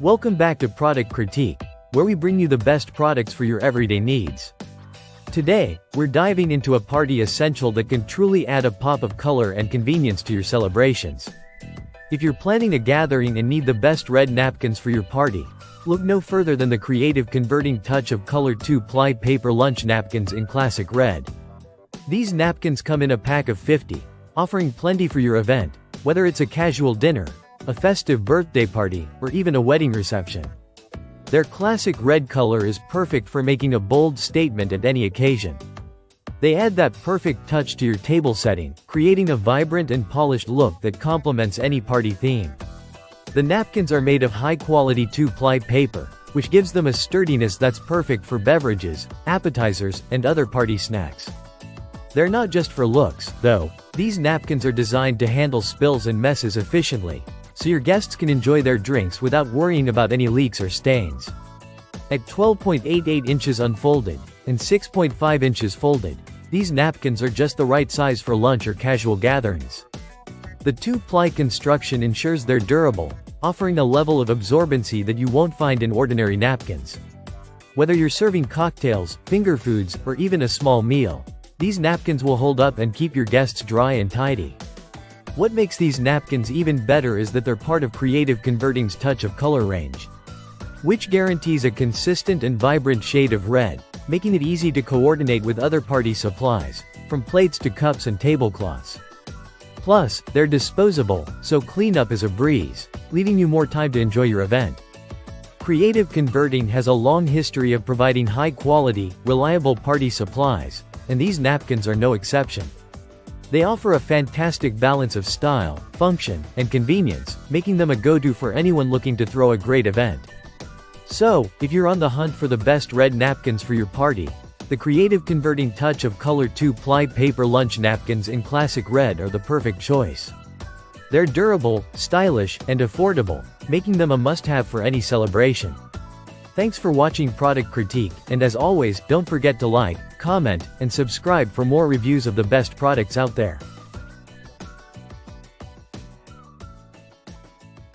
Welcome back to Product Critique, where we bring you the best products for your everyday needs. Today, we're diving into a party essential that can truly add a pop of color and convenience to your celebrations. If you're planning a gathering and need the best red napkins for your party, look no further than the creative converting touch of colored 2-ply paper lunch napkins in classic red. These napkins come in a pack of 50, offering plenty for your event, whether it's a casual dinner, a festive birthday party, or even a wedding reception. Their classic red color is perfect for making a bold statement at any occasion. They add that perfect touch to your table setting, creating a vibrant and polished look that complements any party theme. The napkins are made of high-quality 2-ply paper, which gives them a sturdiness that's perfect for beverages, appetizers, and other party snacks. They're not just for looks, though. These napkins are designed to handle spills and messes efficiently, so your guests can enjoy their drinks without worrying about any leaks or stains. At 12.88 inches unfolded, and 6.5 inches folded, these napkins are just the right size for lunch or casual gatherings. The 2-ply construction ensures they're durable, offering a level of absorbency that you won't find in ordinary napkins. Whether you're serving cocktails, finger foods, or even a small meal, these napkins will hold up and keep your guests dry and tidy. What makes these napkins even better is that they're part of Creative Converting's touch of color range, which guarantees a consistent and vibrant shade of red, making it easy to coordinate with other party supplies, from plates to cups and tablecloths. Plus, they're disposable, so cleanup is a breeze, leaving you more time to enjoy your event. Creative Converting has a long history of providing high-quality, reliable party supplies, and these napkins are no exception. They offer a fantastic balance of style, function, and convenience, making them a go-to for anyone looking to throw a great event. So, if you're on the hunt for the best red napkins for your party, the Creative Converting touch of colored 2-ply paper lunch napkins in classic red are the perfect choice. They're durable, stylish, and affordable, making them a must-have for any celebration. Thanks for watching Product Critique, and as always, don't forget to like, comment, and subscribe for more reviews of the best products out there.